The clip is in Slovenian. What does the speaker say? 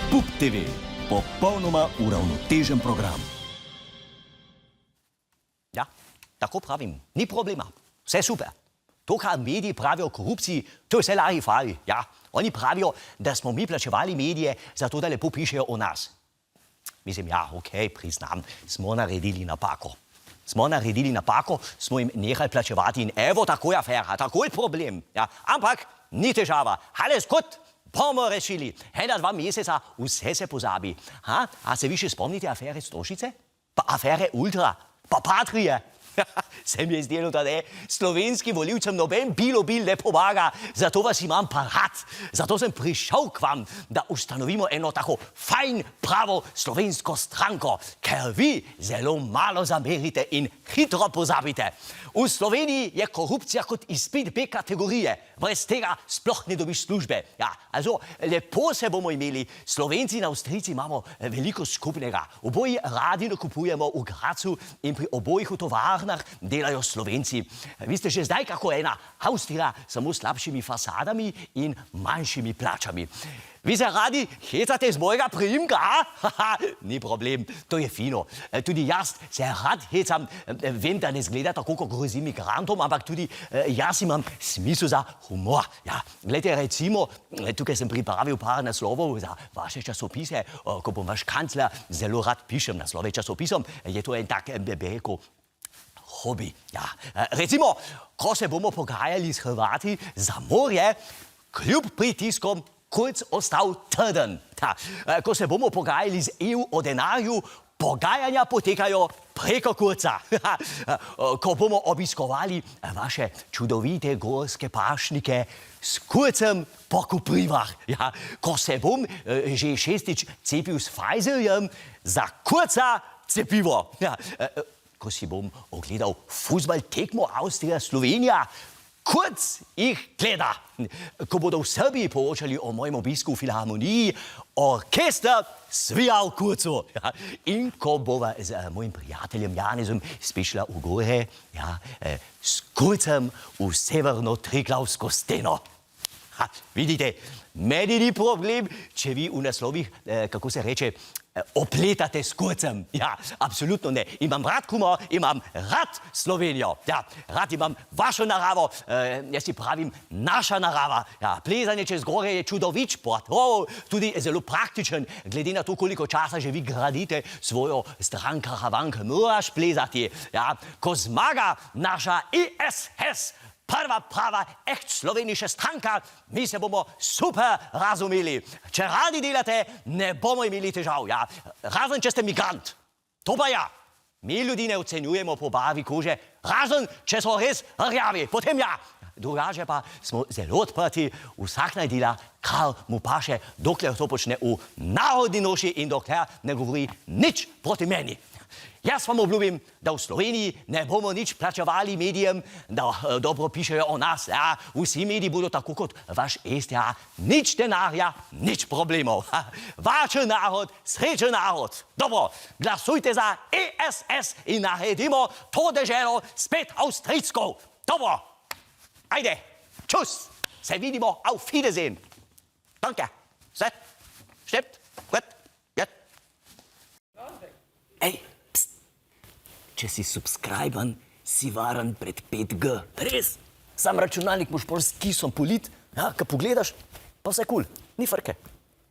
PUP TV, popolnoma uravnotežen program. Ja, tako pravim, ni problema, vse super. To, kar mediji pravijo o korupciji, to je vse lari fari. Ja, oni pravijo, da smo mi plačevali medije zato, da lepo pišejo o nas. Mislim, ja, okej, priznam, smo naredili napako. Smo jim nehali plačevati in evo, tako je afera, tako je problem. Ja, ampak ni težava, alles gut, bomo rešili. 1-2 meseca, vse se pozabi. A se vi še spomnite afere Stošice? Pa afere Ultra? Pa Patrije? Se mi je zdelo, da ne. Slovenskim volivcem noben bil ne pomaga, zato vas imam pa rad. Zato sem prišel k vam, da ustanovimo eno tako fajn, pravo slovensko stranko, ker vi zelo malo zamerite in hitro pozabite. V Sloveniji je korupcija kot izpit B kategorije. Brez tega sploh ne dobiš službe. Ja, also, lepo se bomo imeli. Slovenci in Avstrijci imamo veliko skupnega. Oboji radi nakupujemo v Gracu in pri obojih v tovarnah delajo Slovenci. Vi ste že zdaj kako ena Avstrija, samo s slabšimi fasadami in manjšimi plačami. Vi se radi hecate z mojega priimka, Ni problem, to je fino. Tudi jaz se rad hecam. Vem, da ne zgleda tako, kot grozim migrantom, ampak tudi jaz imam smisel za humor. Ja, glejte, recimo, tukaj sem pripravil par naslovov za vaše časopise, ko bom vaš kancler, zelo rad pišem naslove časopisom. Je to en tak, bi rekel, hobi. Ja. Recimo, ko se bomo pogajali s Hrvati za morje, kljub pritiskom Kurz ostal trden. Ko se bomo pogajali z EU o denarju, pogajanja potekajo preko Kurza. Ko bomo obiskovali vaše čudovite gorske pašnike s Kurzem po koprivah. Ja, ko se bom že 6. cepil s Pfizerjem, za Kurza cepivo. Ja, ko si bom ogledal fuzbal tekmo Avstrija-Slovenija, Kurz jih gleda. Ko bodo v Srbiji poročali o mojem obisku v filharmoniji, orkester svija v Kurzu. Ja. In ko bova z mojim prijateljem Janezom spišla v gore, ja, s Kurzem v severno Triglavsko steno. Vidite, meni ni problem, če vi v naslovih, kako se reče, opletate s Kurzem. Ja, absolutno ne. Imam rad humor, imam rad Slovenijo. Ja, rad imam vašo naravo, jaz si pravim naša narava. Ja, plezanje čez gore je čudovit šport. Tudi zelo praktičen, glede na to, koliko časa že vi gradite svojo stran karavank, moraš plezati. Ja, ko zmaga naša ISS, prva prava echt sloveniša stranka, mi se bomo super razumeli. Če radi delate, ne bomo imeli težav, ja. Razen, če ste migrant. To pa ja. Mi ljudi ne ocenjujemo po barvi kože, razen, če so res rjavi. Potem ja. Drugače pa smo zelo odprti, vsak naj dela, kar mu paše, dokler to počne v narodni noši in dokler ne govori nič proti meni. Jaz vam obljubim, da v Sloveniji ne bomo nič plačevali medijem, da dobro pišejo o nas. Ja, vsi mediji bodo tako kot vaš STA. Nič denarja, nič problemov. Varčen narod, srečen narod. Dobro, glasujte za ISS in naredimo to deželo spet avstrijsko. Dobro, ajde, tschüss, se vidimo, auf Wiedersehen. Danke, set, stimmt, gut, jet. Ej, če si subscriben, si varen pred 5G. Res? Sam računalnik moš pol s kisom polit, ja, ko pogledaš, pa vse kul, ni frke.